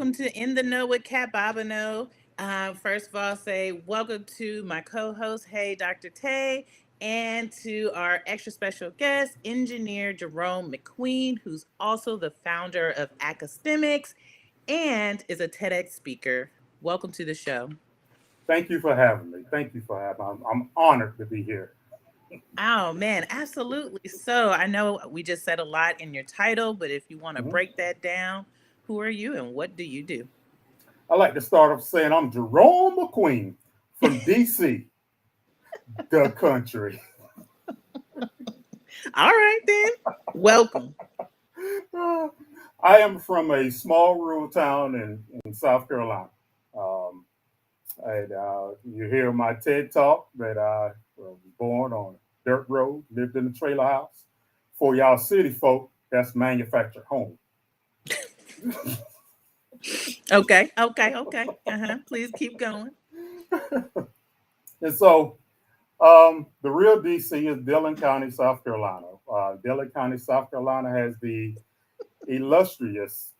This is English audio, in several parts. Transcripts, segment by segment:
welcome to In the Know with Cat Bobineau. First of all, say welcome to my co-host, hey, Dr. Tay, and to our extra special guest, engineer Jerome McQueen, who's also the founder of AcaSTEMics and is a TEDx speaker. Welcome to the show. Thank you for having me. Thank you for having me. I'm honored to be here. Oh man, absolutely. So I know we just said a lot in your title, but if you want to Mhm. break that down, who are you and what do you do? I like to start off saying I'm Jerome McQueen from DC, the country. All right then. Welcome. I am from a small rural town in South Carolina. Um, you hear my TED talk that I was born on a dirt road, lived in a trailer house. For y'all city folk, that's manufactured home. Okay. Please keep going. And so the real DC is Dillon County, South Carolina. Dillon County, South Carolina has the illustrious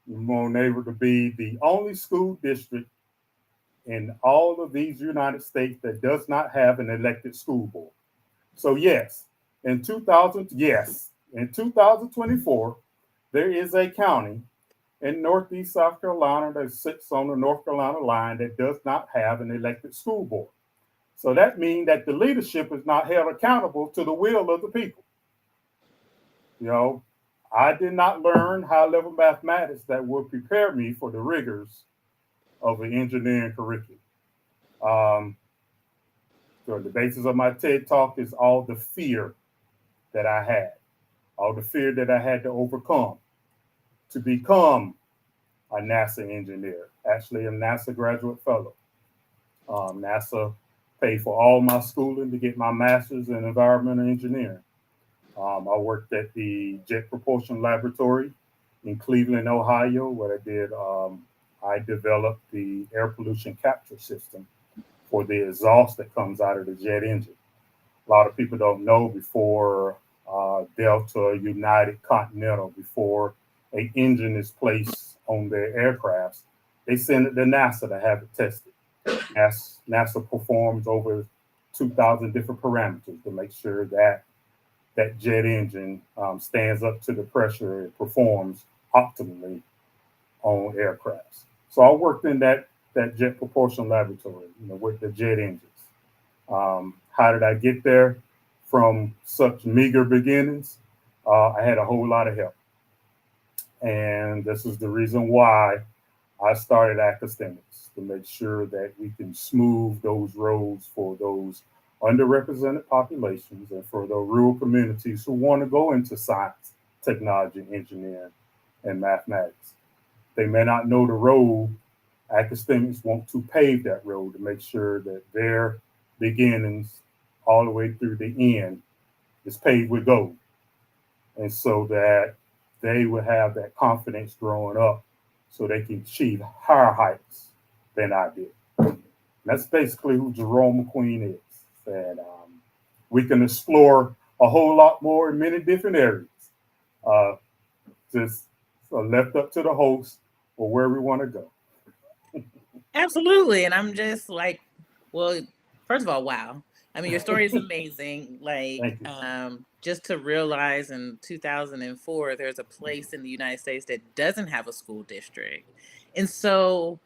neighbor to be the only school district in all of these United States that does not have an elected school board. So in 2024, there is a county in Northeast South Carolina that sits on the North Carolina line that does not have an elected school board. So that means that the leadership is not held accountable to the will of the people. You know, I did not learn high level mathematics that would prepare me for the rigors of an engineering curriculum. Um, so the basis of my TED talk is all the fear that I had, all the fear that I had to overcome to become a NASA engineer, actually a NASA graduate fellow. NASA paid for all my schooling to get my master's in environmental engineering. I worked at the Jet Propulsion Laboratory in Cleveland, Ohio, where I developed the air pollution capture system for the exhaust that comes out of the jet engine. A lot of people don't know before Delta, United, Continental, before an engine is placed on their aircrafts, they send it to NASA to have it tested. NASA performs over 2,000 different parameters to make sure that that jet engine stands up to the pressure it performs optimally on aircrafts. So I worked in that jet propulsion laboratory, with the jet engines. How did I get there? From such meager beginnings, I had a whole lot of help, and this is the reason why I started AcaSTEMics to make sure that we can smooth those roads for those underrepresented populations and for the rural communities who want to go into science, technology, engineering, and mathematics. They may not know the road. AcaSTEMics want to pave that road to make sure that their beginnings all the way through the end is paved with gold. And so that they will have that confidence growing up so they can achieve higher heights than I did. And that's basically who Jerome McQueen is. And we can explore a whole lot more in many different areas. Uh, just left up to the host or where we want to go. Absolutely. And I'm just like, well, first of all, wow. I mean, your story is amazing. Thank you. Just to realize in 2004, there's a place in the United States that doesn't have a school district. And so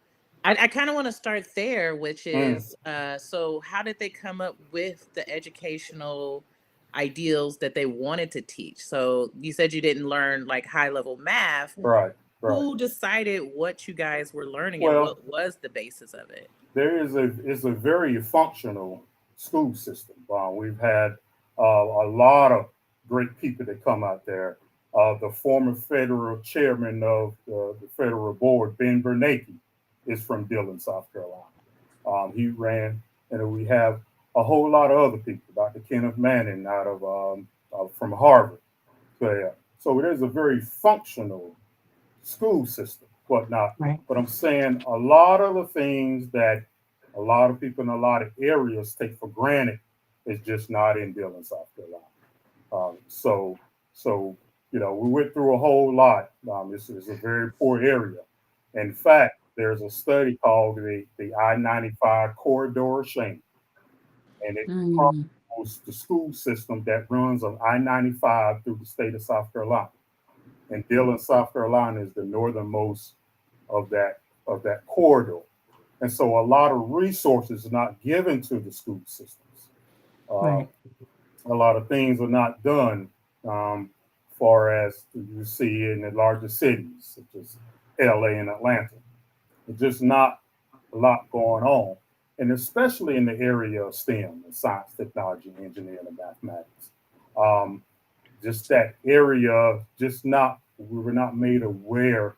I kind of want to start there, which Mm, is so how did they come up with the educational ideals that they wanted to teach? So you said you didn't learn like high level math. right, right. Who decided what you guys were learning and Well, what was the basis of it? there is a very functional school system. We've had a lot of great people that come out there. The former federal chairman of the federal board, Ben Bernanke, is from Dillon, South Carolina. He ran, and we have a whole lot of other people. Dr. Kenneth Manning out of from Harvard. So there's a very functional school system, whatnot. Right. But I'm saying a lot of the things that a lot of people in a lot of areas take for granted is just not in Dillon, South Carolina. So we went through a whole lot. This is a very poor area, In fact, there's a study called the I-95 corridor shaming, and it Mm. chronicles the school system that runs on I-95 through the state of South Carolina. And Dillon, South Carolina is the northernmost of that corridor. And so a lot of resources are not given to the school systems. Uh, Right. a lot of things are not done, far as you see in the larger cities, such as LA and Atlanta. It's just not a lot going on. And especially in the area of STEM, science, technology, engineering, and mathematics. Um, just that area, just not, we were not made aware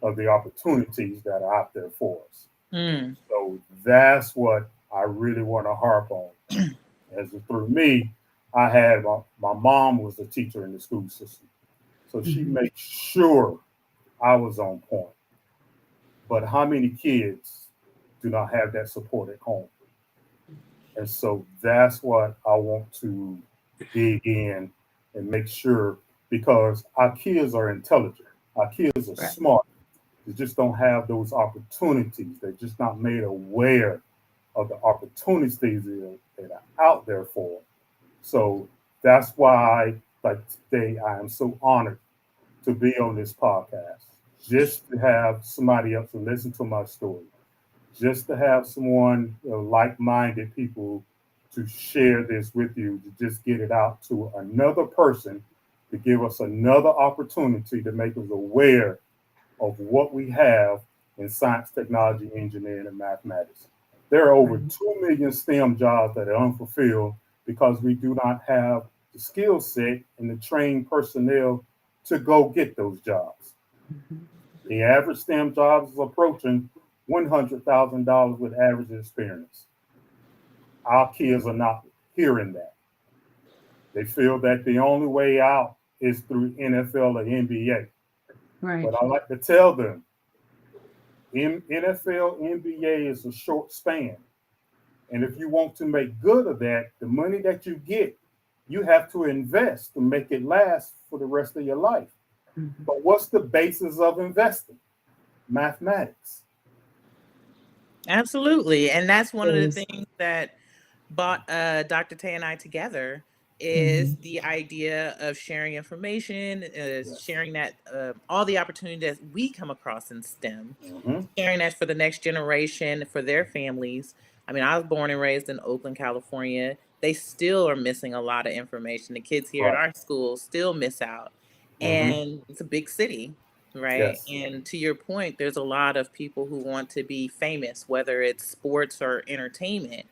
of the opportunities that are out there for us. Mm. So that's what I really want to harp on. As through me, I had my mom was a teacher in the school system. So she Mhm. made sure I was on point. But how many kids do not have that support at home? And so that's what I want to dig in and make sure, because our kids are intelligent, our kids are Right. smart. They just don't have those opportunities. They're just not made aware of the opportunities that are out there for them. So that's why, like today, I am so honored to be on this podcast, just to have somebody else to listen to my story, just to have someone, like-minded people, to share this with you, to just get it out to another person, to give us another opportunity to make us aware of what we have in science, technology, engineering, and mathematics. There are over Right. 2 million STEM jobs that are unfulfilled because we do not have the skill set and the trained personnel to go get those jobs. Mhm. The average STEM job is approaching $100,000 with average experience. Our kids are not hearing that. They feel that the only way out is through NFL or NBA. Right. But I like to tell them, NFL, NBA is a short span. And if you want to make good of that, the money that you get, you have to invest to make it last for the rest of your life. Mhm. But what's the basis of investing? Mathematics. Absolutely. And that's one It of the is. things that brought Dr. Tay and I together is Mhm. the idea of sharing information, Yes. sharing that all the opportunities we come across in STEM, Mm-hmm. sharing that for the next generation, for their families. I mean, I was born and raised in Oakland, California. They still are missing a lot of information. The kids here at Right. our school still miss out. Mm-hmm. And it's a big city, right? Yes. And to your point, there's a lot of people who want to be famous, whether it's sports or entertainment,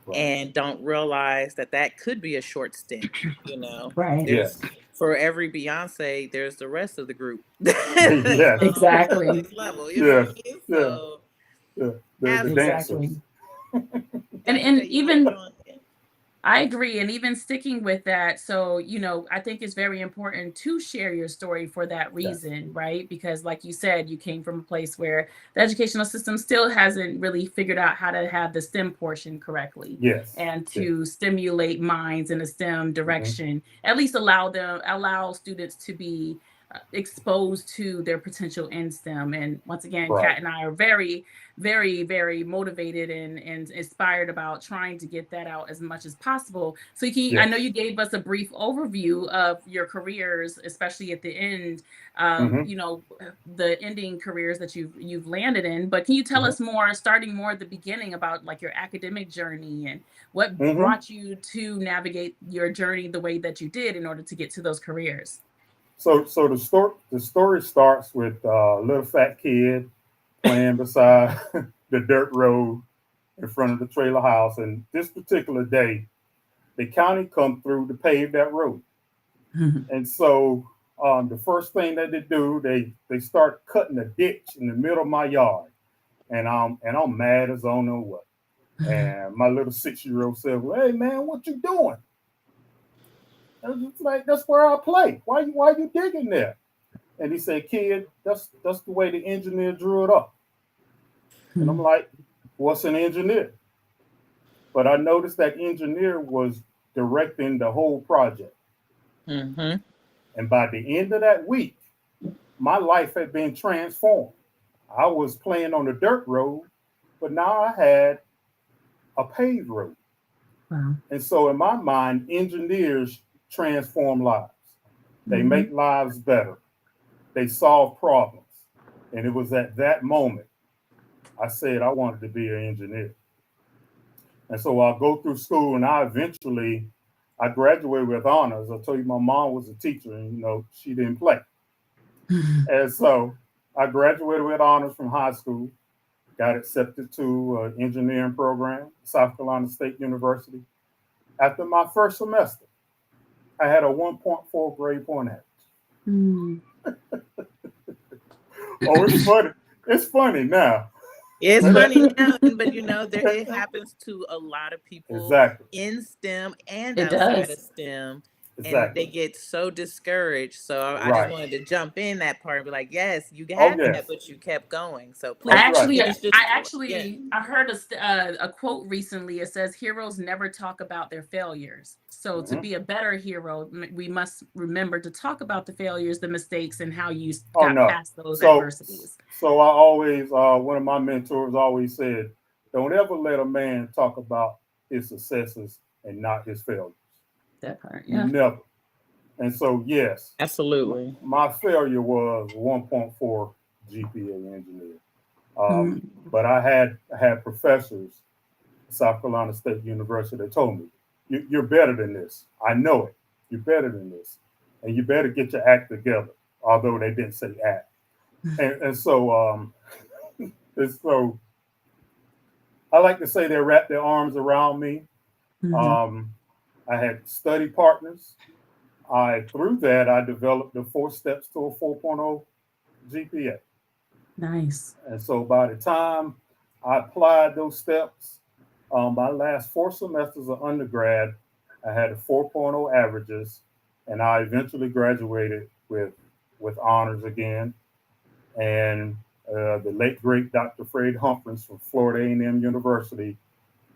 Right. and don't realize that that could be a short stint. You know, Right. there's Yes. for every Beyonce, there's the rest of the group that's Yes. on the Exactly. next level. You know what Yes. I mean? Yeah. So Yeah. The absolutely, dancers. Exactly. Dr. And Tay, you want to even go on? Yeah. I agree. And even sticking with that, so, I think it's very important to share your story for that Yes. reason, right? Because, like you said, you came from a place where the educational system still hasn't really figured out how to have the STEM portion correctly Yes. and Yes. to stimulate minds in a STEM Mm-hmm. direction, at least allow students to be exposed to their potential in STEM. And once again, Right. Kat and I are very, very, very motivated and inspired about trying to get that out as much as possible. So I know Yes. you gave us a brief overview of your careers, especially at the end, Mm-hmm. the ending careers that you've landed in. But can you tell Mm-hmm. us more, starting more at the beginning, about like your academic journey and what Mm-hmm. brought you to navigate your journey the way that you did in order to get to those careers? So the story starts with a little fat kid playing beside the dirt road in front of the trailer house. And this particular day, the county come through to pave that road. And so the first thing that they do, they start cutting a ditch in the middle of my yard, and I'm mad as I don't know what. And my little 6-year-old said, "Well, hey man, what you doing?" I was just like, "That's where I play. Why you digging there?" And he said, "Kid, that's the way the engineer drew it up." And I'm like, "What's an engineer?" But I noticed that engineer was directing the whole project. Mm-hmm. And by the end of that week, my life had been transformed. I was playing on a dirt road, but now I had a paved road. Wow. And so in my mind, engineers transform lives. They make lives better. They solve problems. And it was at that moment I said I wanted to be an engineer. And so I go through school and I graduated with honors. I told you my mom was a teacher and, she didn't play. And so I graduated with honors from high school, got accepted to an engineering program, South Carolina State University. After my first semester, I had a 1.4 grade point average. Oh, it's funny. It's funny now. It's funny now, but it happens to a lot of people Exactly. in STEM and It outside does. of STEM. Exactly. And they get so discouraged. So I Right. just wanted to jump in that part and be like, yes, you Oh, had yes. that, but you kept going. So I please actually, Yeah. I heard a quote recently. It says, "Heroes never talk about their failures." So to be a better hero, we must remember to talk about the failures, the mistakes, and how you got past those adversities. So I always, one of my mentors always said, "Don't ever let a man talk about his successes and not his failures." That part, yeah. Never. And so, yes, absolutely. my failure was 1.4 GPA engineer. But I had professors at South Carolina State University that told me, "You're better than this. I know it. You're better than this. And you better get your act together." Although they didn't say act. And so I like to say they wrapped their arms around me. I had study partners. Through that, I developed the 4 steps to a 4.0 GPA. Nice. And so by the time I applied those steps, my last 4 semesters of undergrad, I had a 4.0 averages, and I eventually graduated with honors again. And the late great Dr. Fred Humphreys from Florida A&M University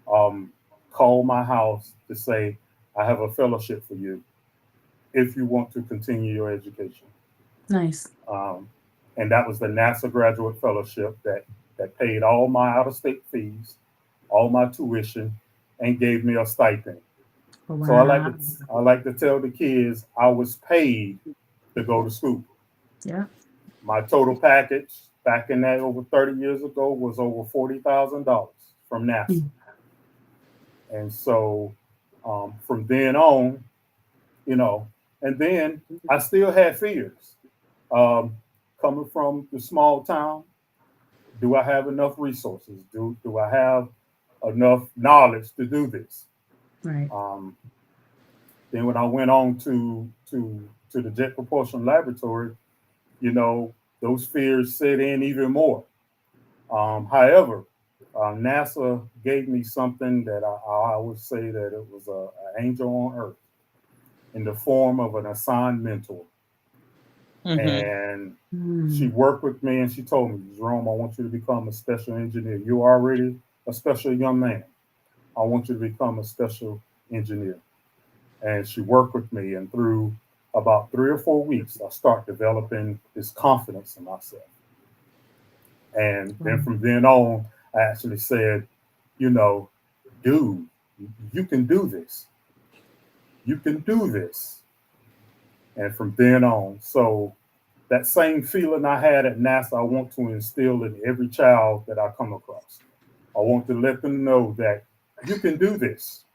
called my house to say, "I have a fellowship for you if you want to continue your education." Nice. And that was the NASA Graduate Fellowship that paid all my out-of-state fees, all my tuition, and gave me a stipend. Wow. So I like to tell the kids I was paid to go to school. Yeah. My total package back in that over 30 years ago was over $40,000 from NASA. And so from then on, and then I still had fears. Coming from the small town, do I have enough resources? Do I have enough knowledge to do this? Right. Then when I went on to the Jet Propulsion Laboratory, those fears set in even more. However, NASA gave me something that I would say that it was an angel on earth in the form of an assigned mentor. And she worked with me and she told me, "Jerome, I want you to become a special engineer. You're already a special young man. I want you to become a special engineer." And she worked with me, and through about 3 or 4 weeks, I start developing this confidence in myself. And then from then on, I actually said, "Dude, you can do this. You can do this." And from then on, so that same feeling I had at NASA, I want to instill in every child that I come across. I want to let them know that you can do this.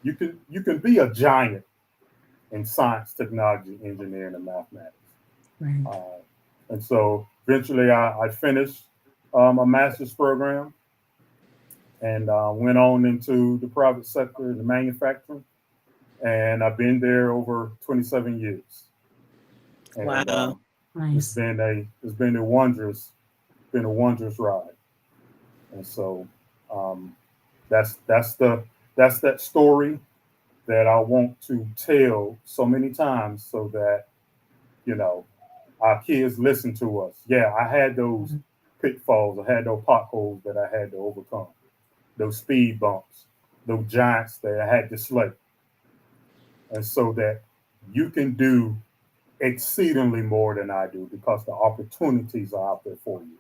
You can be a giant in science, technology, engineering, and mathematics. Right. And so eventually I finished a master's program and went on into the private sector in the manufacturing. And I've been there over 27 years. And Wow. Nice. it's been a wondrous ride. And so that's that story that I want to tell so many times so that our kids listen to us. Yeah, I had those pitfalls, I had those potholes that I had to overcome, those speed bumps, those giants that I had to slay. And so that you can do exceedingly more than I do because the opportunities are out there for you.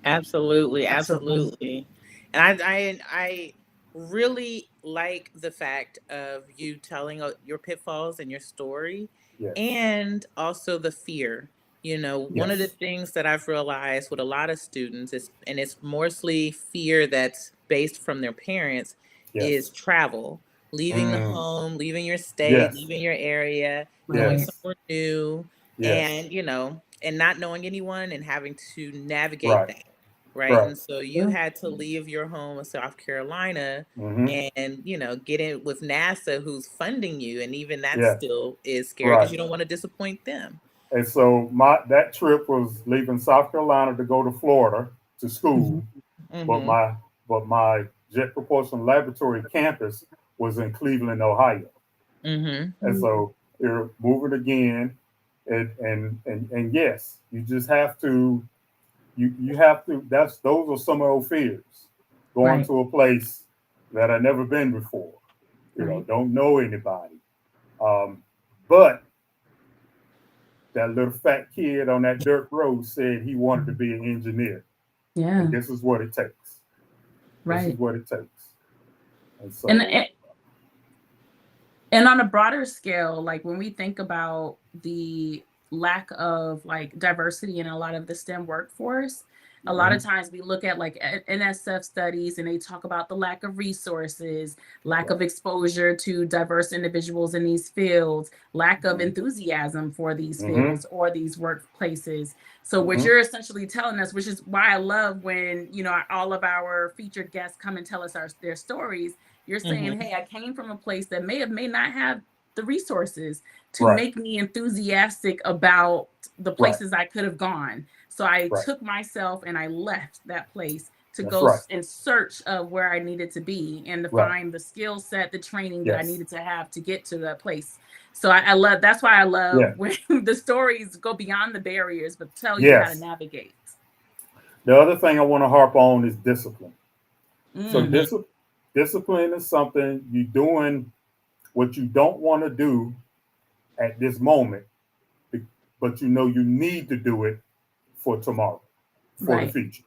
Absolutely, Absolutely. absolutely. And I really like the fact of you telling your pitfalls and your story, Yes. and also the fear. You know, one of the Yes. things that I've realized with a lot of students is, and it's mostly fear that's based from their parents, is Yes. travel, leaving the Mm. home, leaving your state, Yes. leaving your area, going Right. Yes. somewhere new, Yes. and, you know, and not knowing anyone and having to navigate Right. that. Right. Right. And so you Yeah. had to leave your home in South Carolina Mm-hmm. and, you know, get in with NASA who's funding you. And even that Yeah. still is scary because Right. you don't want to disappoint them. And so that trip was leaving South Carolina to go to Florida to school, but Mm-hmm. my Jet Propulsion Laboratory campus was in Cleveland, Ohio. Mm-hmm. And so you're moving again, and yes, you just have to you have to. Those are some of those fears. Going Right. to a place that I never been before. Right. Don't know anybody. But that little fat kid on that dirt road said he wanted to be an engineer, and Yeah. this is what it takes. This is Right. what it takes. And And so, and on a broader scale, like when we think about the lack of like diversity in a lot of the STEM workforce, a lot of mhm, times we look at like NSF studies and they talk about the lack of resources, lack of right, exposure to diverse individuals in these fields, lack of mhm, enthusiasm for these mhm, fields or these workplaces. So what mhm, you're essentially telling us, which is why I love when, you know, all of our featured guests come and tell us their stories. You're saying, Mm-hmm. hey, I came from a place that may not have the resources to right, make me enthusiastic about the right, places I could have gone. So I right. took myself and I left that place to That's go right, in search of where I needed to be and to right. find the skill set, the training that I Yes, needed to have to get to that place. So I love, that's why I love yeah, when the stories go beyond the barriers, but tell you how to yes. navigate. The other thing I want to harp on is discipline. So Mm, Mm-hmm. discipline is something you're doing what you don't want to do at this moment, but you know you need to do it for tomorrow, for the right. future.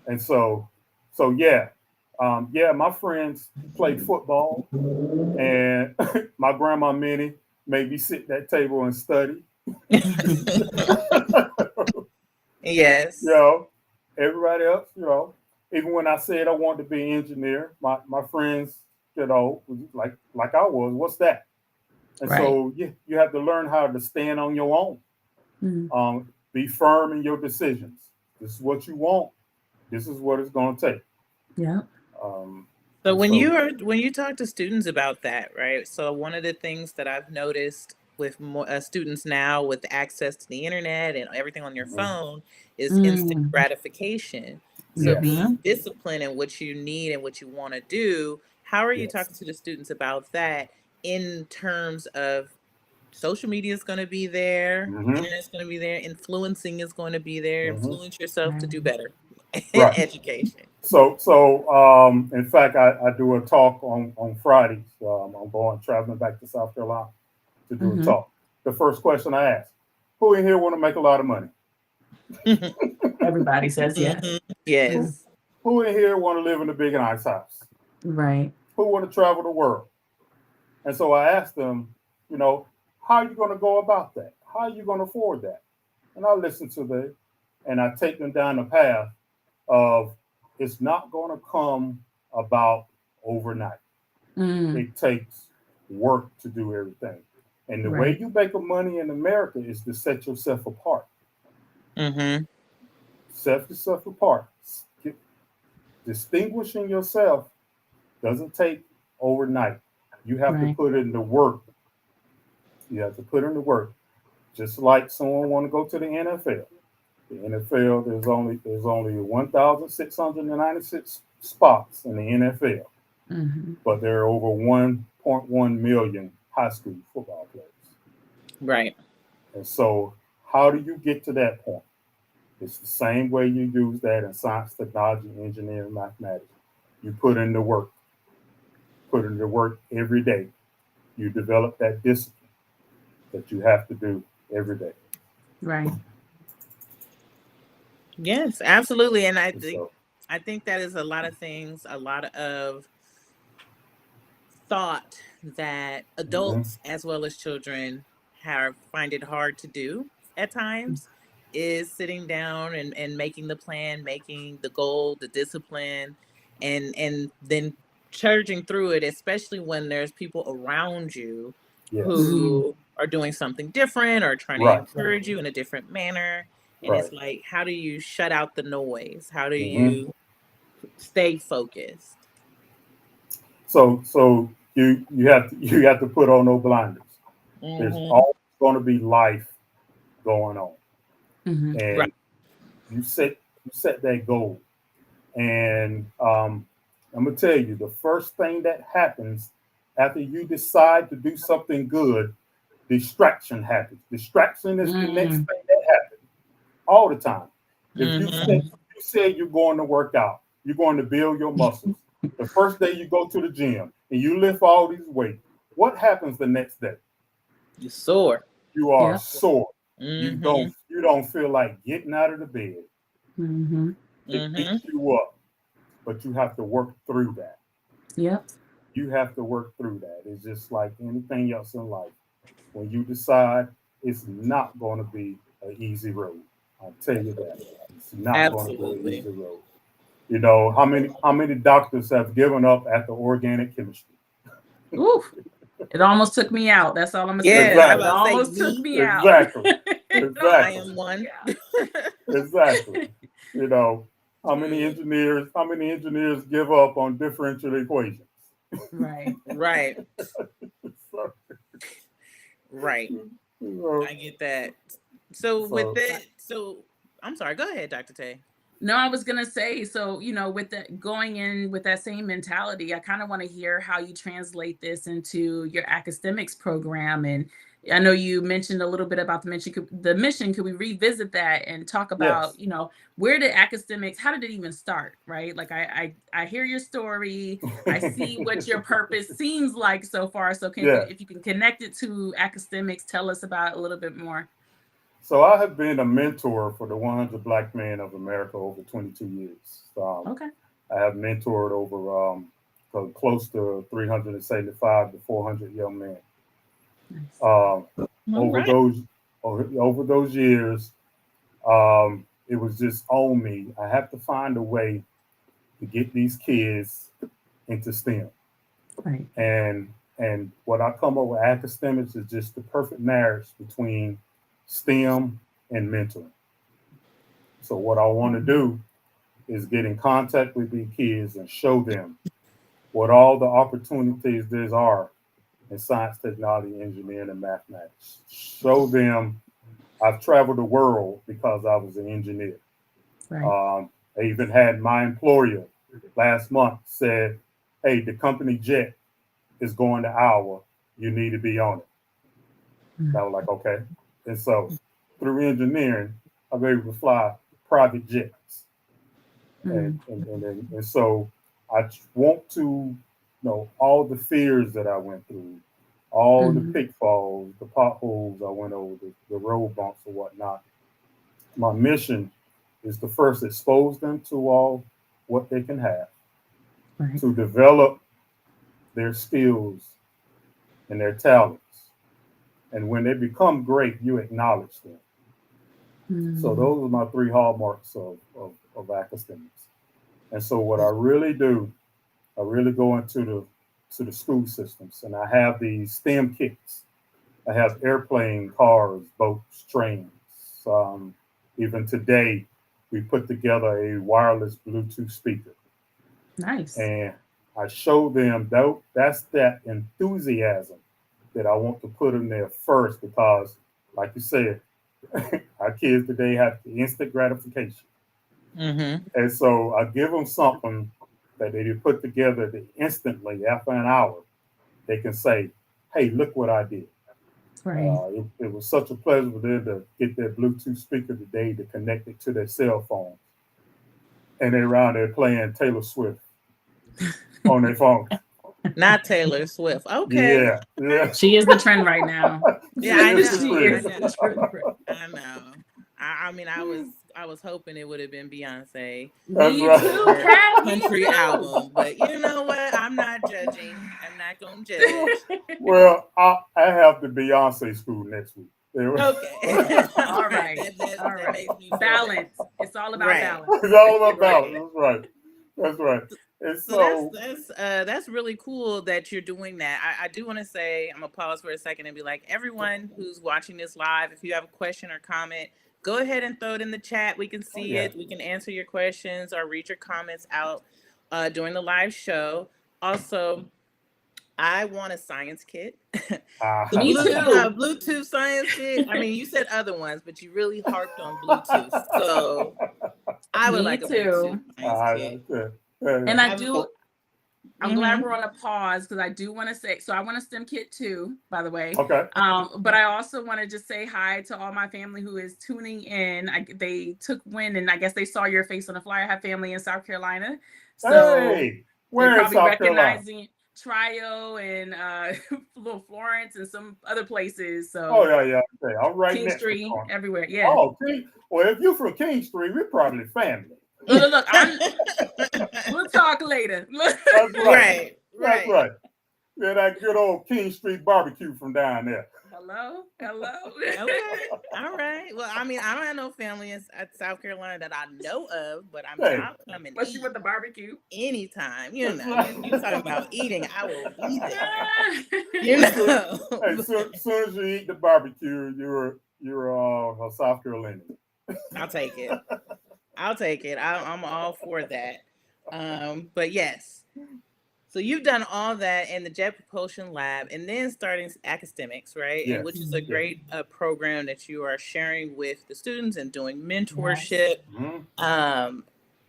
And so yeah, yeah. My friends played football, and my grandma Minnie made me sit at that table and study. You Yes. know, everybody else, even when I said I wanted to be an engineer, my friends, was like I was, what's that? And Right. so you have to learn how to stand on your own. Mm, Be firm in your decisions. This is what you want. This is what it's going to take. yeah. Um, So and so, when you talk to students about that, right? So one of the things that I've noticed with more, students now with access to the internet and everything on your mhm, phone is instant Mm, gratification. So yes, being mm-hmm. disciplined in what you need and what you want to do, how are you yes, talking to the students about that in terms of social media is going to be there, hmm, internet's going to be there, influencing is going to be there, hmm, influence yourself to do Right. better in right. education. So, in fact, I do a talk on Fridays. I'm going traveling back to South Carolina to do a Mm-hmm. talk. The first question I ask: who in here want to make a lot of money? Everybody says yes. Mhm. Yeah. Yes. Who in here want to live in a big nice house? Right. Who want to travel the world? And so I asked them, how are you going to go about that? How are you going to afford that? And I listen to them, and I take them down the path of it's not going to come about overnight. Mm, It takes work to do everything. And the way right. you make money in America is to set yourself apart. Mhm. Set yourself apart. Distinguishing yourself doesn't take overnight. You have to Right. put in the work. You have to put in the work. Just like someone want to go to the NFL. The NFL, there's only 1,696 spots in the NFL, Mm-hmm. but there are over 1.1 million high school football players. Right. And so, how do you get to that point? It's the same way you use that in science, technology, engineering, mathematics. You put in the work, put in the work every day. You develop that discipline that you have to do every day. Right. Yes, absolutely. And I And think so, I think that is a lot of things, a lot of thought that mhm, adults as well as children have find it hard to do at times is sitting down and making the plan, making the goal, the discipline, and then charging through it, especially when there's people around you yes, who are doing something different or trying to right, encourage you in a different manner. And right. it's like, how do you shut out the noise? How do Hmm. you stay focused? So you have to put on no blinders. There's Hmm. always going to be life going on, Mm-hmm. Right. and you set that goal. And I'm gonna tell you, the first thing that happens after you decide to do something good, distraction happens. Distraction is the next Mm-hmm. thing that happens all the time. If Hmm. you say you're going to work out, you're going to build your muscles. The first day you go to the gym and you lift all these weights, what happens the next day? You soar. You are Yep. sore. Hmm. You don't feel like getting out of the bed. Mm-hmm. It Hmm. eats you up, but you have to work through that. Yep. You have to work through that. It's just like anything else in life. When you decide, it's not going to be an easy road. I'll tell you that. It's not going to be an Absolutely. easy road. You know, how many doctors have given up after organic chemistry? Ooh, it almost took me out. That's all I'm gonna say. Yes, I It Exactly. about to say almost took me. me out. Exactly. It I Exactly. almost am took me one. out. Exactly. You know, Mm, how many engineers give up on differential equations? Right. right, So, right. you know, I get that. So with so it, so I'm sorry. Go ahead, Dr. Tay. No, I was gonna say, so with that going in with that same mentality, I kind of want to hear how you translate this into your academics program. And I know you mentioned a little bit about the mission. The mission, could we revisit that and talk about, yes. where did academics, how did it even start, right? Like I hear your story, I see what your purpose seems like so far. So Yeah. if you can connect it to academics, tell us about it a little bit more. So I have been a mentor for the 100 Black Men of America over 22 years. Okay. I have mentored over close to 375 to 400 young men. Nice. Um, All over right. those over those years, it was just on me. I have to find a way to get these kids into STEM. Right. And what I come up with academics is just the perfect marriage between STEM and mentoring. So what I want to do is get in contact with these kids and show them what all the opportunities there are in science, technology, engineering, and mathematics. Show them I've traveled the world because I was an engineer. Right. I even had my employer last month said, "Hey, the company jet is going to Iowa. You need to be on it." And I was like, "Okay." And so through engineering, I'm able to fly private jets. Mm-hmm. And so I want to know all the fears that I went through, all the Mm-hmm. pitfalls, the potholes I went over, the road bumps or whatnot. My mission is to first expose them to all what they can have, Right. to develop their skills and their talents. And when they become great, you acknowledge them. So Mm-hmm. those are my three hallmarks of academics. And so what I really do, I really go into the school systems, and I have these STEM kits. I have airplane, cars, boats, trains. Um, Even today, we put together a wireless Bluetooth speaker, Nice. and I show them that's that enthusiasm that I want to put in there first because, like you said, our kids today have the instant gratification. Mm-hmm. And so I give them something that they put together that instantly after an hour, they can say, "Hey, look what I did." Right. It was such a pleasure for them to get their Bluetooth speaker today to connect it to their cell phone. And they're around there playing Taylor Swift on their phone. Not Taylor Swift. Okay. Yeah, yeah. She is the trend right now. She Yeah, I is the know. She I trend. is the know. trend right I know. I mean, I was hoping it would have been Beyonce. That's Me right. too, Her Kat. Me country too. album, but you know what? I'm not judging. I'm not gonna judge. Well, I have the Beyonce school next week. Okay. All right. All That right. makes me feel better. Balance. It's all about Right. balance. It's all about Right. balance. That's right. That's right. And So that's really cool that you're doing that. I do want to say, I'm gonna pause for a second and be like, everyone who's watching this live, if you have a question or comment, go ahead and throw it in the chat. We can see yeah. it. We can answer your questions or read your comments out during the live show. Also, I want a science kit. The Me too. Bluetooth science kit. I mean, you said other ones, but you really harped on Bluetooth. So I would Me like a Bluetooth too. science kit. And I I've, do. I'm glad mhm. we're on a pause because I do want to say, so I want a STEM kit too, by the way. Okay. But I also want to just say hi to all my family who is tuning in. They took wind and I guess they saw your face on the flyer. I have family in South Carolina. So Hey, they're where in probably South Carolina? recognizing Trio and little Florence and some other places. So Oh yeah. Okay. I'm right King next to Street, Florence. everywhere. Yeah. Oh, well, if you're from King Street, we're probably family. Look, we'll talk later. That's right. Right. That's right. Yeah, that good old King Street barbecue from down there. Hello. Okay. All right. Well, I mean, I don't have no family in South Carolina that I know of, but I mean, Hey. I'll come and Especially eat with the barbecue. anytime. You That's know, right. you talking about eating, I will be there. You know. Hey, soon as you eat the barbecue, you're a South Carolinian. I'll take it. I'll take it. I'm all for that. But yes. So you've done all that in the Jet Propulsion Lab, and then starting AcaSTEMics, right? Yes. And which is a great program that you are sharing with the students and doing mentorship. Yes. Mm-hmm.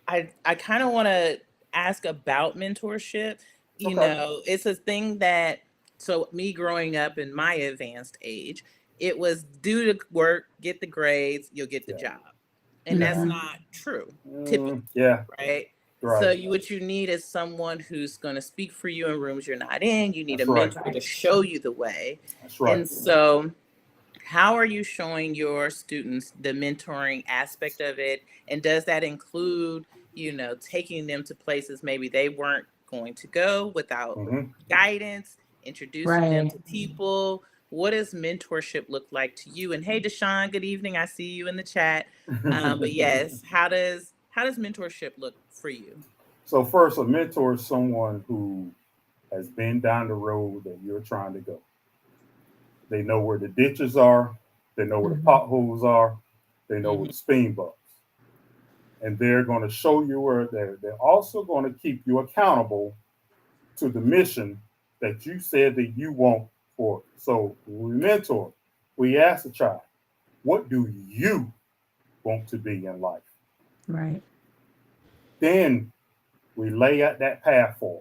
I kind of want to ask about mentorship. You Okay. know, it's a thing that, so me growing up in my advanced age, it was do the work, get the grades, you'll get the Yeah. job. And Yeah. that's not true, typically, Yeah. right? Right. So what you need is someone who's going to speak for you in rooms you're not in. You need That's a right. mentor to show you the way. That's right. And so how are you showing your students the mentoring aspect of it? And does that include, you know, taking them to places maybe they weren't going to go without Mm-hmm. guidance, introducing them Right. to people? What does mentorship look like to you? And hey, Deshaun, good evening. I see you in the chat. But yes, how does mentorship look for you? So first, a mentor is someone who has been down the road that you're trying to go. They know where the ditches are. They know where the potholes are. They know where the speed bumps. And they're going to show you where they're also going to keep you accountable to the mission that you said that you want for it. So when we mentor, we ask the child, what do you want to be in life? Right. Then we lay out that path for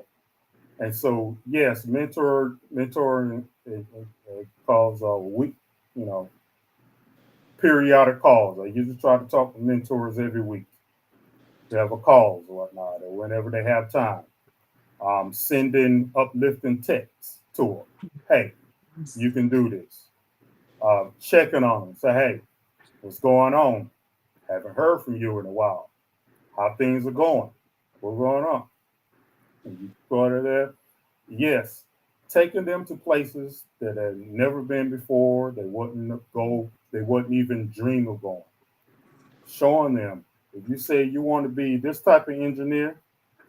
them. And so, yes, mentoring calls week, periodic calls. I usually try to talk to mentors every week. They have a calls or whatnot, or whenever they have time. Sending uplifting texts to them. Hey, you can do this. Checking on them. Say, hey, what's going on? Haven't heard from you in a while. How things are going? What's going on? And you go to there. Yes, taking them to places that have never been before. They wouldn't go. They wouldn't even dream of going. Showing them, if you say you want to be this type of engineer,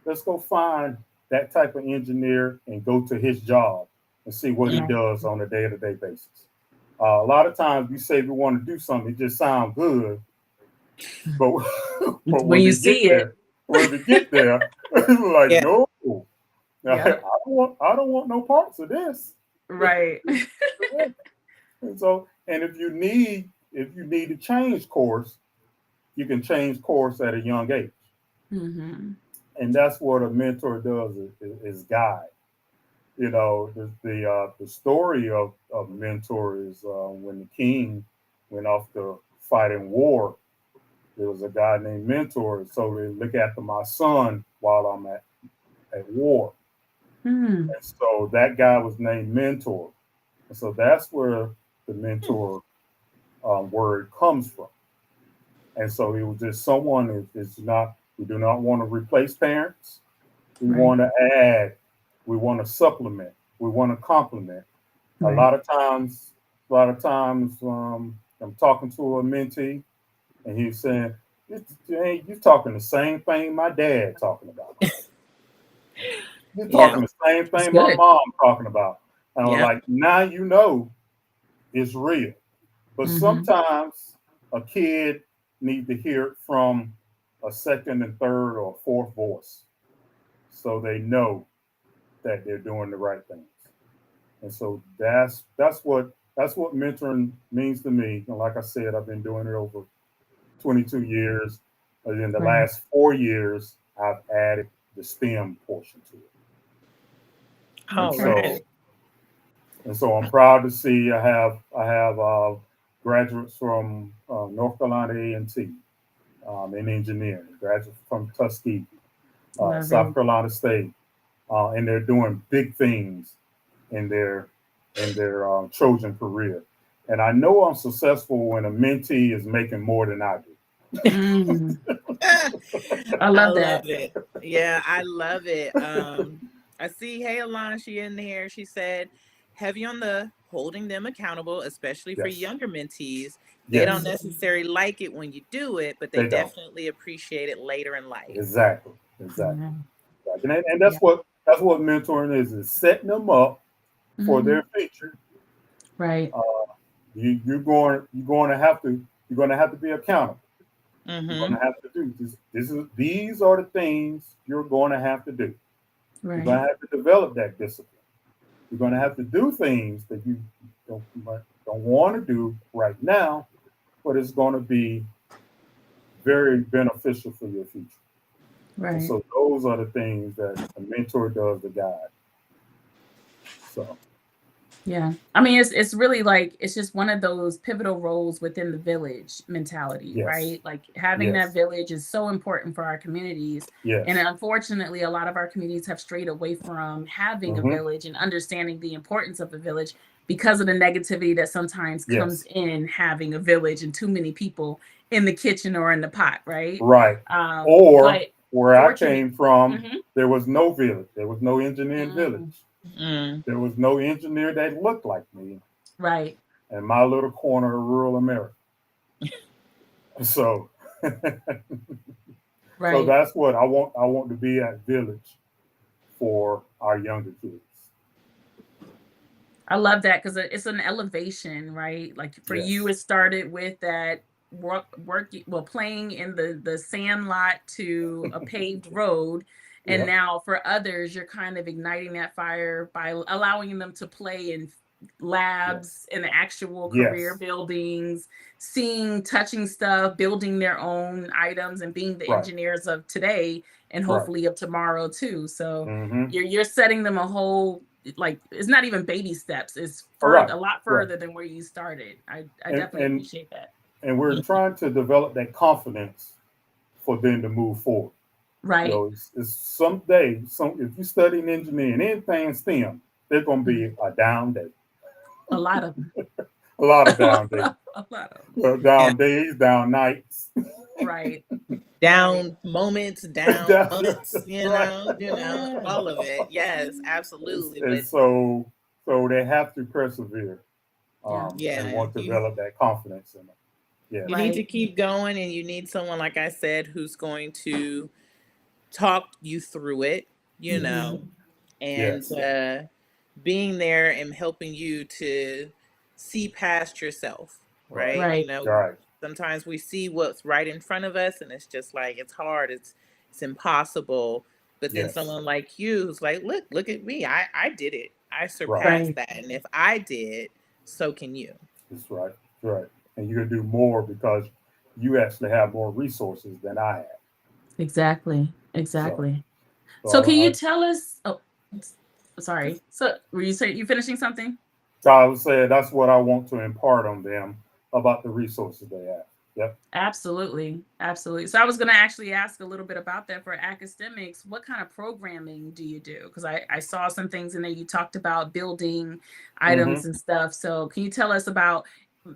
let's go find that type of engineer and go to his job and see what he does on a day-to-day basis. A lot of times we say we want to do something, it just sounds good, but when you see it, when we get there, it's like, Yeah. no, Yeah. I don't want no parts of this. Right. And so, and if you need to change course, you can change course at a young age. And that's what a mentor does is guide. You know, the story of mentor is when the king went off to fight in war. There was a guy named Mentor, so they look after my son while I'm at war. And so that guy was named Mentor. And so that's where the mentor word comes from. And so it was just someone is not, we do not want to replace parents. We Right. want to add, we want to supplement, we want to complement. A Right. lot of times, I'm talking to a mentee and he's saying, you're talking the same thing my dad talking about. You're Yeah. talking the same It's thing my good. mom talking about. And I'm Yeah. like, now you know it's real. But Mm-hmm. sometimes a kid needs to hear it from a second and third or fourth voice so they know that they're doing the right things. And so that's what mentoring means to me. And like I said, I've been doing it over 22 years. But in the Right. last 4 years, I've added the STEM portion to it. And All Okay. so right. and so I'm proud to see I have graduates from North Carolina A&T in engineering, graduates from Tuskegee, Love South it. Carolina State, and they're doing big things in their Trojan career. And I know I'm successful when a mentee is making more than I do. Mm. I I love love that. it. Yeah, I love it. I see, hey Alana, she in here. She said, heavy on the holding them accountable, especially for Yes, younger mentees. They don't yes, Mm. necessarily like it when you do it, but they they don't. definitely appreciate it later in life. Exactly, exactly. Yeah. And Yeah. that's what mentoring is setting them up for Mm-hmm. their future. Right. Uh, you're going to have to be accountable. You're going Mm-hmm. to have to do this. These are the things you're going to have to do. You're going Right. to have to develop that discipline. You're going to have to do things that you don't want to do right now, but it's going to be very beneficial for your future. And Right. so those are the things that a mentor does to guide. So Yeah. I mean, it's really like it's just one of those pivotal roles within the village mentality, yes, right? Like having that yes, village is so important for our communities. And yes. unfortunately, a lot of our communities have strayed away from having a Hmm. village and understanding the importance of a village because of the negativity that sometimes comes Yes, in having a village and too many people in the kitchen or in the pot, right? right. Or But where I fortunate. came from, Mhm. there was no village. There was no engineering Mm, village. Mm. There was no engineer that looked like me right. in my little corner of rural America. So, so Right. that's what I want. I want to be at village for our younger kids. I love that because it's an elevation, right? Like for you, Yes. it started with that well, playing in the sand lot to a paved road. And Yep. now for others, you're kind of igniting that fire by allowing them to play in Yes. labs in the actual career Yes. buildings, seeing, touching stuff, building their own items, and being the Right. engineers of today and Right. hopefully of tomorrow too. So Mm-hmm. you're setting them a whole like it's not even baby steps. It's All right. a lot Right. further than where you started. I And definitely and appreciate that. and we're trying to develop that confidence for them to move forward. Right. It's someday, if you study engineering, anything STEM, there's going to Mhm. be a down day, A lot of them. a lot of down days, A lot of them. Yeah. down days, down nights. Right. Right. Down moments, down months, Right. Yeah. all of it. Yes, And, absolutely. and But so they have to persevere Yeah. and yeah, want to develop that confidence in them. Yes. you need to Right. keep going, and you need someone, like I said, who's going to talk you through it, Hmm. and Yes. being there and helping you to see past yourself, Right. right? Right. Right. Sometimes we see what's right in front of us, and it's just like it's hard, it's impossible. But then Yes. someone like you who's like, look at me, I did it, I Right. surpassed Right. that, and if I did, so can you. That's right. Right. And you can do more because you actually have more resources than I have. Exactly. So, Exactly. so So can I, you tell us sorry. So were you saying you finishing something? so I would say that's what I want to impart on them about the resources they have. Yep. Absolutely. Absolutely. So I was going to actually ask a little bit about that for academics. What kind of programming do you do? Because I saw some things in there. You talked about building Mm-hmm. items and stuff. So can you tell us about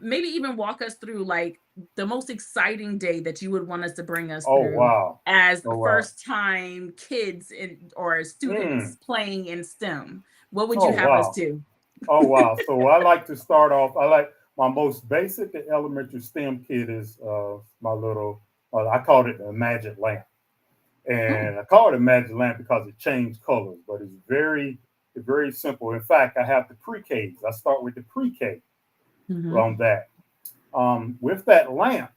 maybe even walk us through like the most exciting day that you would want us to bring us Oh, through wow. as Oh, wow. first time kids or students playing in STEM. What would Oh, you have us wow. do? Oh, wow. So I like to start off, I like my most basic elementary STEM kit is my little, I called it a magic lamp. And I call it a magic lamp because it changed colors, but it's very simple. In fact, I have the pre-Ks. I start with the pre-K on that. With that lamp,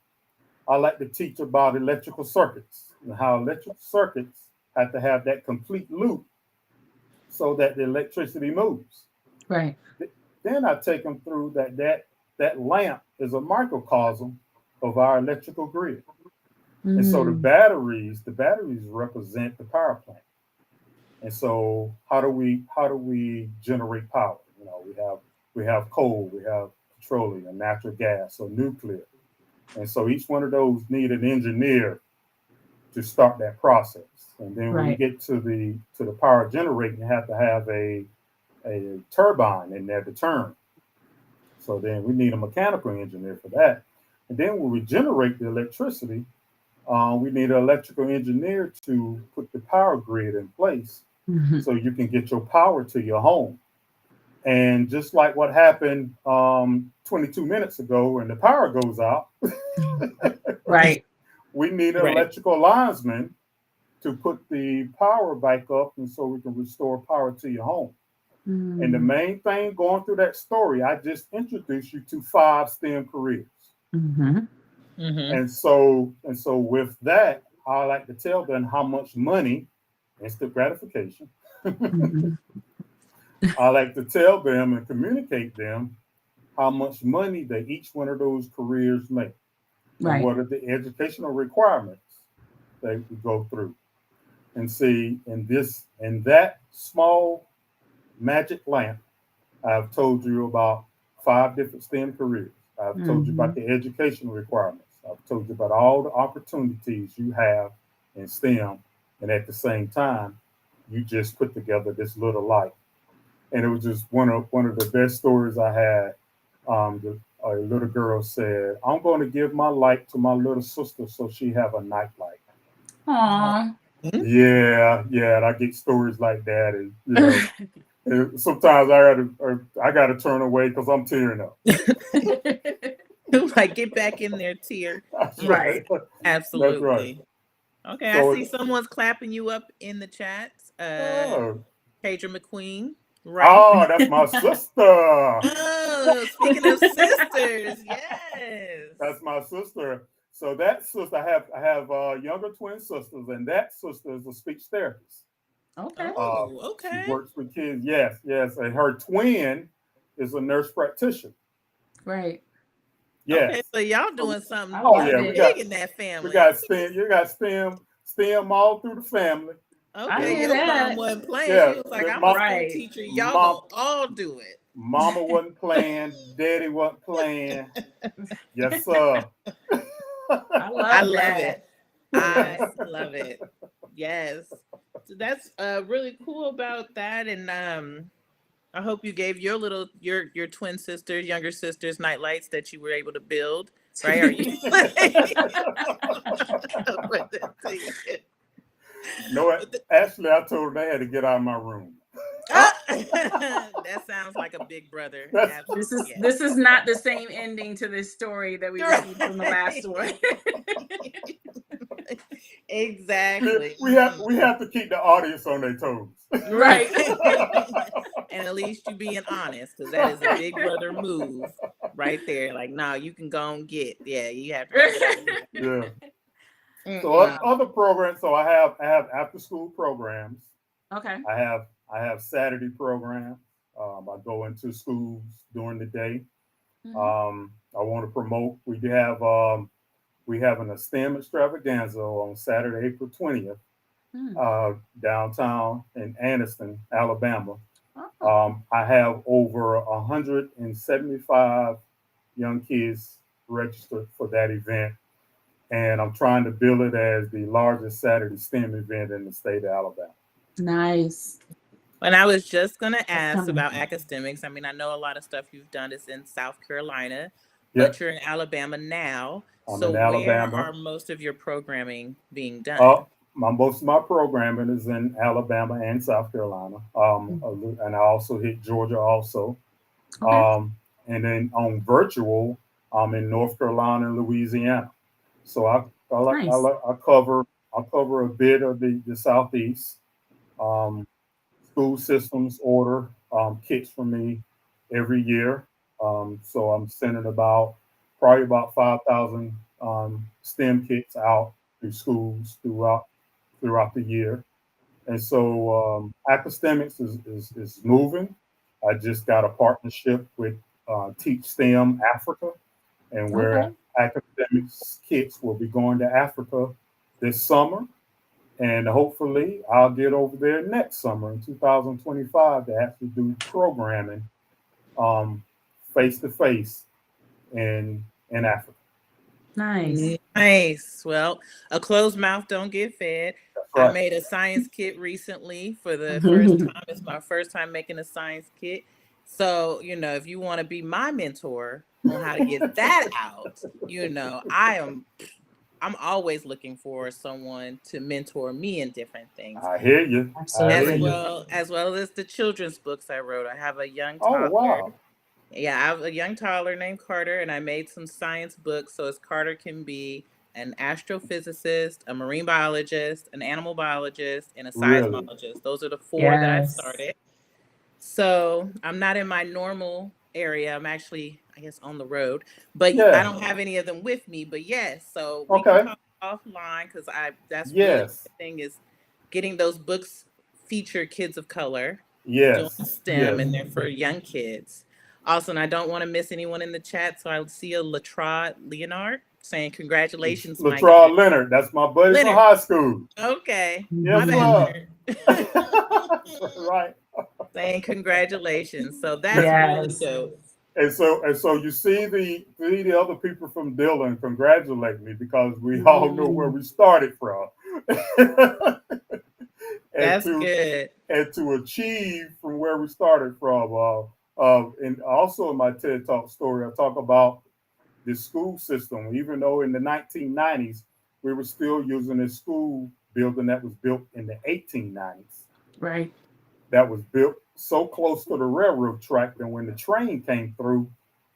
I like to teach about electrical circuits and how electrical circuits have to have that complete loop so that the electricity moves. Right. Then I take them through that lamp is a microcosm of our electrical grid. And so the batteries represent the power plant. And so how do we generate power? You know, we have coal, we have petroleum, natural gas, or nuclear. And so each one of those need an engineer to start that process. And then when we get to the power generating, you have to have a turbine in there to turn. So then we need a mechanical engineer for that. And then when we generate the electricity, we need an electrical engineer to put the power grid in place so you can get your power to your home. And just like what happened 22 minutes ago when the power goes out, right. We need an electrical linesman to put the power back up and so we can restore power to your home. And the main thing going through that story, I just introduced you to 5 STEM careers. And so with that, I like to tell them how much money, instant gratification. I like to tell them and communicate them how much money that each one of those careers make. And what are the educational requirements that we go through. And see, in that small magic lamp, I've told you about 5 different STEM careers. I've told you about the educational requirements. I've told you about all the opportunities you have in STEM. And at the same time, you just put together this little light. And it was just one of the best stories I had. A little girl said, "I'm going to give my light to my little sister so she have a night light." Aww. Yeah. And I get stories like that, and and sometimes I gotta turn away because I'm tearing up. Like, get back in there, tear. That's Right. Absolutely. That's right. Okay, So I see someone's clapping you up in the chat. Jerome McQueen. Right. Oh, that's my sister. Oh, speaking of sisters, yes. That's my sister. So that sister, I have younger twin sisters, and that sister is a speech therapist. Okay. Oh, okay. She works with kids. Yes, and her twin is a nurse practitioner. Right. Yes. Okay, so y'all doing something big in that family. We got STEM. You got STEM all through the family. Okay, your mom wasn't playing. Yeah, she was like, "I'm a school teacher. Y'all gonna all do it." Mama wasn't playing. Daddy wasn't playing. Yes, sir. I love it. I love it. Yes. So that's really cool about that. And I hope you gave your twin sisters, younger sisters, night lights that you were able to build. Right? Are you? No, actually, I told them they had to get out of my room. That sounds like a big brother. This is not the same ending to this story that we received from the last one. Exactly. We have to keep the audience on their toes. Right. And at least you being honest, because that is a big brother move right there. Like, no, you can go and get. Yeah, you have to. Yeah. So other programs. So I have after school programs. Okay. I have Saturday programs. I go into schools during the day. I want to promote. We have an STEM extravaganza on Saturday, April 20th, downtown in Anniston, Alabama. I have over 175 young kids registered for that event, and I'm trying to build it as the largest Saturday STEM event in the state of Alabama. Nice. And I was just going to ask about AcaSTEMics. I mean, I know a lot of stuff you've done is in South Carolina. but you're in Alabama now. I'm So in where Alabama. are most of your programming being done? Most of my programming is in Alabama and South Carolina. And I also hit Georgia also. Okay. And then on virtual, I'm in North Carolina and Louisiana. So Nice. I cover a bit of the Southeast. Um, School systems order kits from me every year. So I'm sending probably about 5,000 STEM kits out to schools throughout the year. And so AcaSTEMics is moving. I just got a partnership with Teach STEM Africa, and where Okay. AcaSTEMics kits will be going to Africa this summer. And hopefully, I'll get over there next summer in 2025 to actually do programming face to face in Africa. Nice. Nice. Well, a closed mouth don't get fed. That's I right. made a science kit recently for the first time. It's my first time making a science kit. So, if you want to be my mentor on how to get that out, I'm always looking for someone to mentor me in different things. I hear you. Absolutely. As well as the children's books I wrote. I have a young Oh, toddler. wow. Yeah, I have a young toddler named Carter, and I made some science books so as Carter can be an astrophysicist, a marine biologist, an animal biologist, and a Really? seismologist. Those are the four that I Yes. started. So I'm not in my normal area. I'm actually, I guess, on the road, but I Yeah. don't have any of them with me. But yes, so we can Okay. talk offline because that's really Yes. the thing is getting those books feature kids of color doing Yes. STEM, Yes. and they're for young kids. Also, and I don't want to miss anyone in the chat, so I see a Latrod Leonard saying congratulations, Mike. Latrell Leonard. That's my buddy from Leonard. high school. Okay, my Yes, bad, sir. Leonard. Right. Saying congratulations. So that's really Yes. dope. And so you see the other people from Dillon congratulate me because we all know where we started from. and That's to good. and to achieve from where we started from. And also in my TED Talk story, I talk about the school system. Even though in the 1990s we were still using a school building that was built in the 1890s, Right. that was built so close to the railroad track that when the train came through,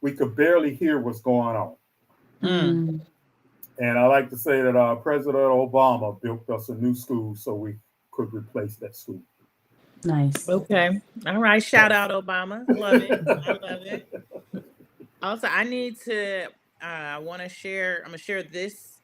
we could barely hear what's going on. Mm. And I like to say that President Obama built us a new school so we could replace that school. Nice. Okay. All right. Shout out Obama. Love it. I love it. Also, I need to. I want to share. I'm gonna share this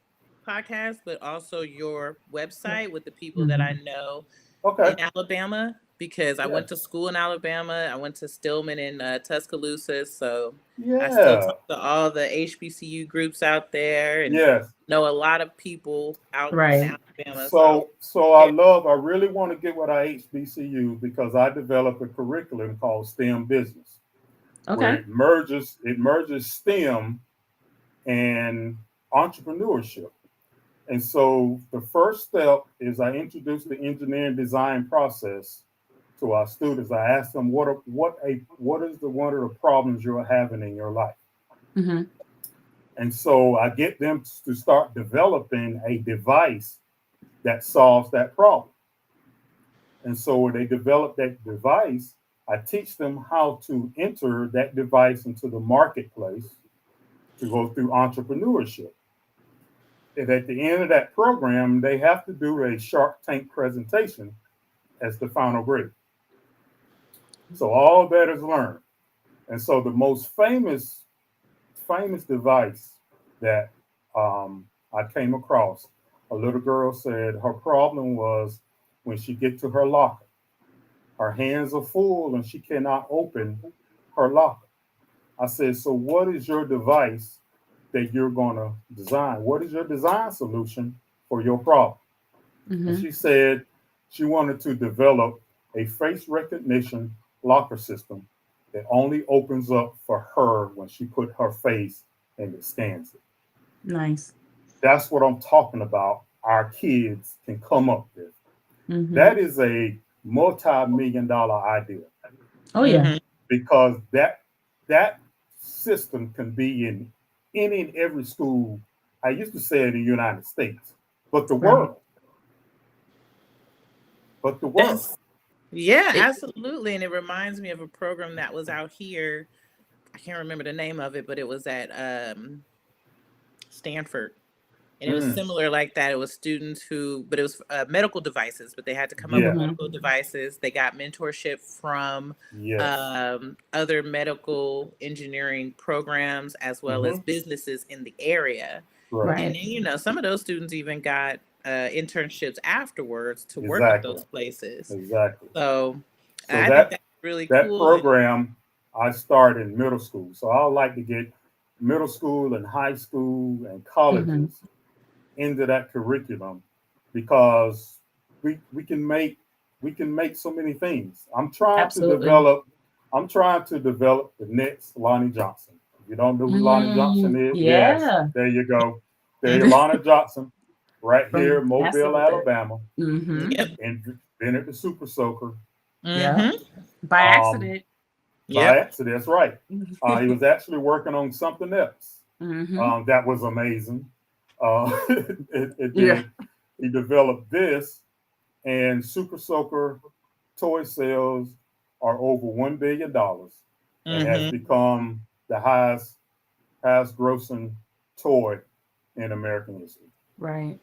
podcast, but also your website with the people that I know Okay. in Alabama because I Yeah. went to school in Alabama. I went to Stillman in Tuscaloosa, so I still Yeah. talk to all the HBCU groups out there and Yes. know a lot of people out in Right. Alabama. So I really want to get with our HBCU because I developed a curriculum called STEM Business, where Okay. it merges STEM and entrepreneurship. And so the first step is I introduce the engineering design process to our students. I ask them what is one of the problems you're having in your life. Mm-hmm. And so I get them to start developing a device that solves that problem. And so when they develop that device, I teach them how to enter that device into the marketplace to go through entrepreneurship. And at the end of that program, they have to do a Shark Tank presentation as the final grade. So all that is learned. And so the most famous device that I came across, a little girl said her problem was when she get to her locker, her hands are full and she cannot open her locker. I said, so what is your device that you're going to design? What is your design solution for your problem? Mm-hmm. And she said she wanted to develop a face recognition locker system that only opens up for her when she put her face and it scans it. Nice. That's what I'm talking about. Our kids can come up with. Mm-hmm. That is a multi-million-dollar idea. Oh yeah. Because that system can be in any and every school. I used to say in the United States, but the Right. world. But the world. Yeah, absolutely. And it reminds me of a program that was out here. I can't remember the name of it, but it was at Stanford. And it was similar like that. It was students but it was medical devices, but they had to come up with Yeah. medical devices. They got mentorship from Yes. other medical engineering programs as well as businesses in the area. Right. And then, some of those students even got internships afterwards to work at Exactly. those places. Exactly. So So I think that's really that cool. program I started in middle school. So I would like to get middle school and high school and colleges into that curriculum, because we can make so many things. I'm trying to develop the next Lonnie Johnson. If you don't know who Lonnie Johnson is, yes, there you go. There you Lonnie Johnson, right From here in Mobile, Alabama, Yep. invented the super soaker. Yeah. By accident. By accident, that's right. He was actually working on something else that was amazing. He developed this, and Super Soaker toy sales are over $1 billion and has become the highest grossing toy in American history. Right.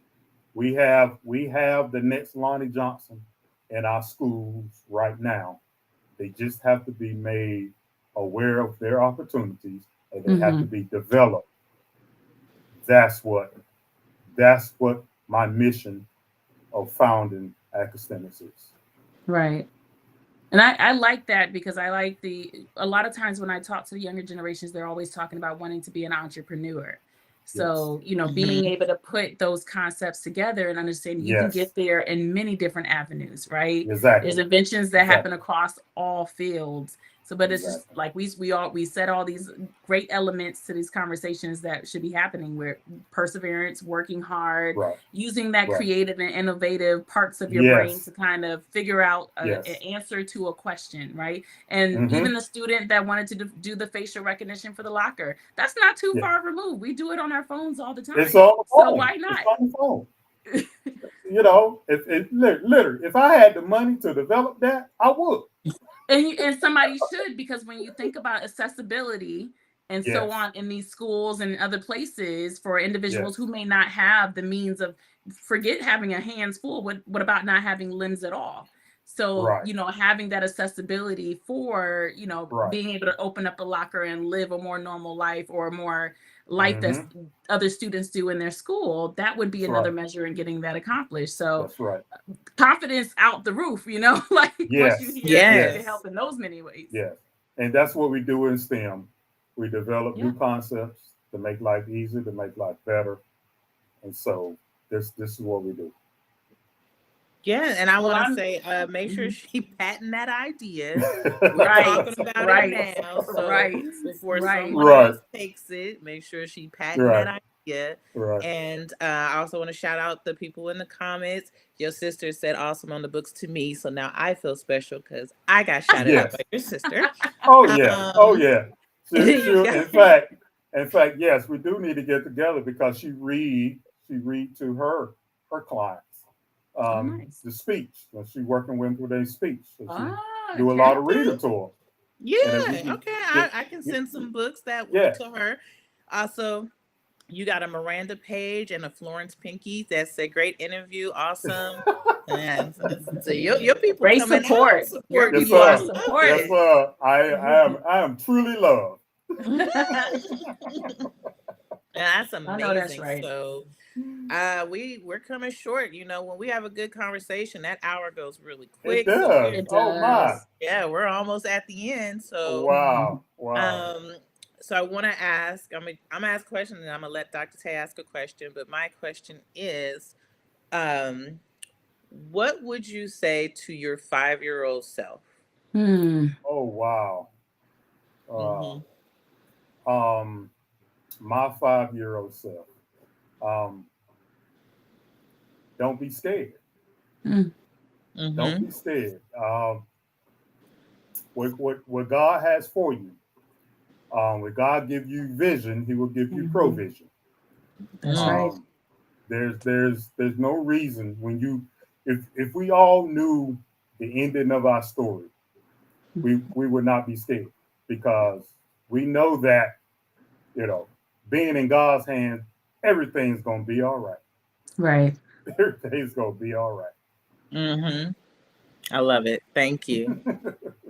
We have the next Lonnie Johnson in our schools right now. They just have to be made aware of their opportunities, and they have to be developed. That's what my mission of founding AcaSTEMics is. Right. And I like that, because I like a lot of times when I talk to the younger generations, they're always talking about wanting to be an entrepreneur. So, being able to put those concepts together and understand you can get there in many different avenues, right? Exactly. There's inventions that happen across all fields. So, but it's just like we said all these great elements to these conversations that should be happening, where perseverance, working hard, using that creative and innovative parts of your brain to kind of figure out an answer to a question, right? And even the student that wanted to do the facial recognition for the locker, that's not too far removed. We do it on our phones all the time. It's on the phone. So why not? It's on the phone. Literally, if I had the money to develop that, I would. And somebody should, because when you think about accessibility and so on in these schools and other places for individuals who may not have the means of, forget having a hands full, what about not having limbs at all? So, having that accessibility for, being able to open up a locker and live a more normal life, or a more life that other students do in their school, that would be another measure in getting that accomplished. So that's right. Confidence out the roof, like once you hear to help in those many ways. Yes. And that's what we do in STEM. We develop new concepts to make life easier, to make life better. And so this is what we do. Yeah, and I want to say, make sure she patent that idea. We're talking about it now, so before someone else takes it, make sure she patent that idea. And I also want to shout out the people in the comments. Your sister said awesome on the books to me, so now I feel special because I got shouted out by your sister. Oh yeah. Sure. In fact, yes, we do need to get together, because she read to her clients. The speech. She's working with their speech. So she do a lot of reader tours. Yeah. I can send some books that to her. Also, you got a Miranda Page and a Florence Pinky that said great interview, awesome. And so your people great coming support. Out, support. Yes, sir. Yes, sir. I am truly loved. That's amazing. I know that's right. So we're coming short. When we have a good conversation, that hour goes really quick. It does. Oh my. Yeah, we're almost at the end. So wow. So I want to ask. I'm gonna ask a question, and I'm gonna let Dr. Tay ask a question. But my question is, what would you say to your 5-year-old self? Oh wow. My 5-year-old self. Don't be scared. Don't be scared. What God has for you, When God give you vision, He will give you Mm-hmm. provision. That's right. There's no reason when you if we all knew the ending of our story, we would not be scared because we know that you know being in God's hands, everything's gonna be all right. Right. Everything's gonna be all right. Mm-hmm. I love it. Thank you.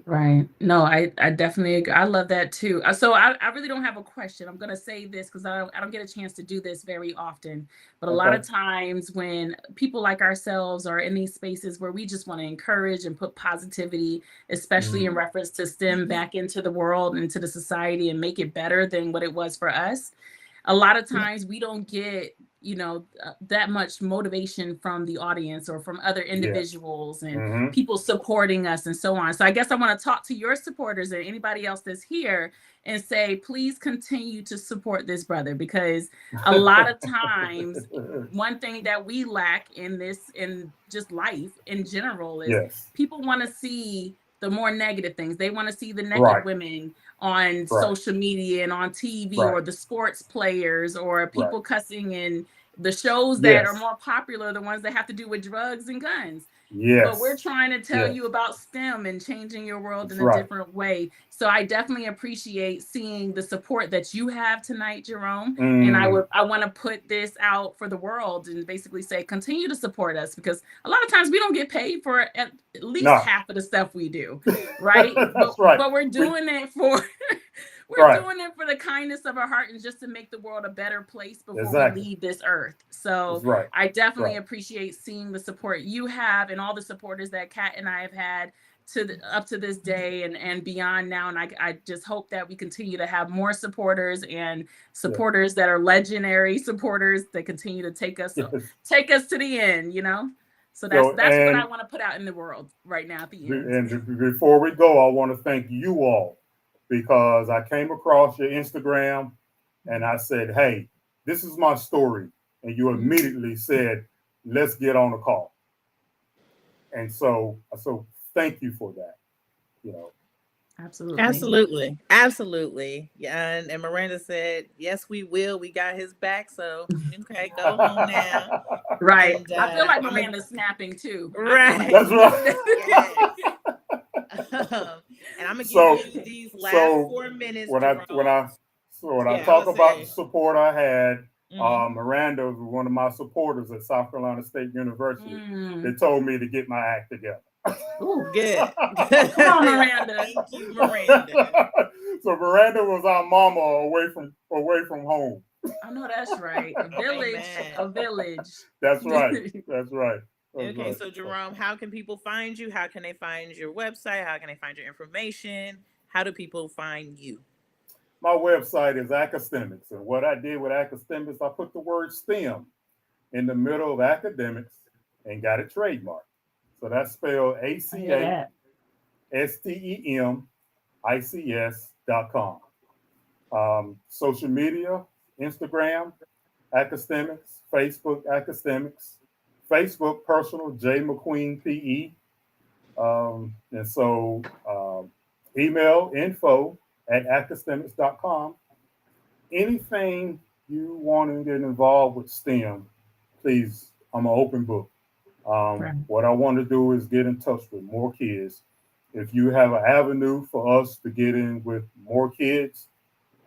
Right. No, I definitely agree. I love that too. So I really don't have a question. I'm going to say this because I don't get a chance to do this very often. But a lot Okay. of times when people like ourselves are in these spaces where we just want to encourage and put positivity, especially in reference to STEM, back into the world, into the society, and make it better than what it was for us. A lot of times we don't get that much motivation from the audience or from other Yes. individuals and Mm-hmm. people supporting us and so on. So I guess I want to talk to your supporters and anybody else that's here and say, please continue to support this brother, because a lot of times one thing that we lack in just life in general is Yes. people want to see the more negative things. They want to see the naked Right. women on Right. social media and on TV, Right. or the sports players, or people Right. cussing in the shows that are Yes. more popular, the ones that have to do with drugs and guns. But we're Yes. trying to tell Yes. you about STEM and changing your world That's in a right. different way. So I definitely appreciate seeing the support that you have tonight, Jerome. And I want to put this out for the world and basically say, continue to support us, because a lot of times we don't get paid for at least No. half of the stuff we do, right? That's right. But we're doing it for we're Right. doing it for the kindness of our heart and just to make the world a better place before Exactly. we leave this earth. So That's right. I definitely Right. appreciate seeing the support you have and all the supporters that Kat and I have had up to this day and beyond now. And I just hope that we continue to have more supporters and supporters that are legendary supporters that continue to take us Yes. to the end, So that's what I want to put out in the world right now at the end. And before we go, I want to thank you all because I came across your Instagram and I said, hey, this is my story. And you immediately said, let's get on a call. And so thank you for that. Absolutely. Yeah, and Miranda said, yes, we will. We got his back. So okay, go home now. Right. And, I feel like Miranda's snapping too. Right. That's right. Yes. And I'm gonna give you these last 4 minutes. When Jerome. I talk about the support I had, Miranda was one of my supporters at South Carolina State University. They told me to get my act together. Ooh, good. Come on, Miranda. Thank you, Miranda. So Miranda was our mama away from home. I know that's right. A village. That's right. That's right. Okay, so Jerome, how can people find you? How can they find your website? How can they find your information? How do people find you? My website is AcaSTEMics. And what I did with AcaSTEMics, I put the word STEM in the middle of academics and got it trademarked. So that's spelled AcaSTEMics.com. Social media, Instagram, AcaSTEMics, Facebook, AcaSTEMics, Facebook personal, J McQueen PE. And so email info@acastemics.com. Anything you want to get involved with STEM, please, I'm an open book. What I want to do is get in touch with more kids. If you have an avenue for us to get in with more kids,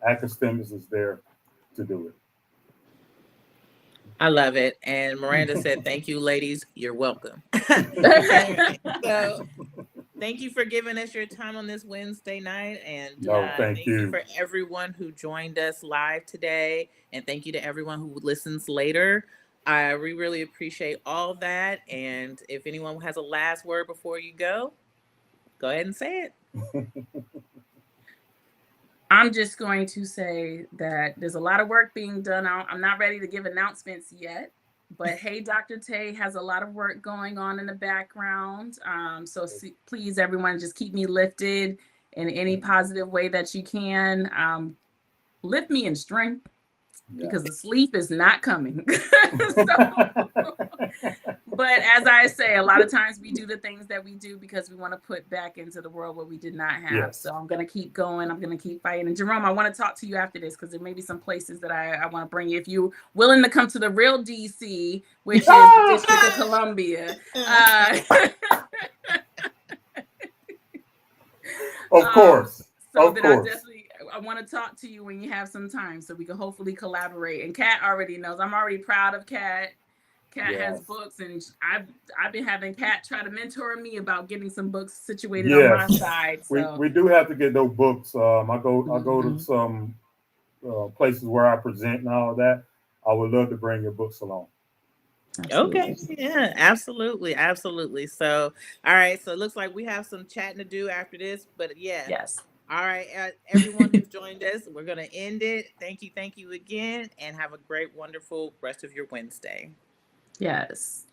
AcaSTEMics is there to do it. I love it. And Miranda said, thank you, ladies. You're welcome. So thank you for giving us your time on this Wednesday night. And thank you for everyone who joined us live today. And thank you to everyone who listens later. We really appreciate all that. And if anyone has a last word before you go ahead and say it. I'm just going to say that there's a lot of work being done. I'm not ready to give announcements yet, but hey, Dr. Tay has a lot of work going on in the background. So please, everyone, just keep me lifted in any positive way that you can. Lift me in strength. because the sleep is not coming. But as I say, a lot of times we do the things that we do because we want to put back into the world what we did not have. Yes. So I'm going to keep going. I'm going to keep fighting. And Jerome, I want to talk to you after this because there may be some places that I want to bring you. If you're willing to come to the real DC, which is the District of Columbia. Of course. So then I want to talk to you when you have some time so we can hopefully collaborate. And Kat already knows. I'm already proud of Kat. Kat has books, and I've been having Kat try to mentor me about getting some books situated on my side. So we do have to get those books. I go to some places where I present and all that. I would love to bring your books along. Absolutely. Okay. Yeah, absolutely. Absolutely. So, all right. So it looks like we have some chatting to do after this, but yes. All right. Everyone who's joined us, we're going to end it. Thank you. Thank you again. And have a great, wonderful rest of your Wednesday. Yes.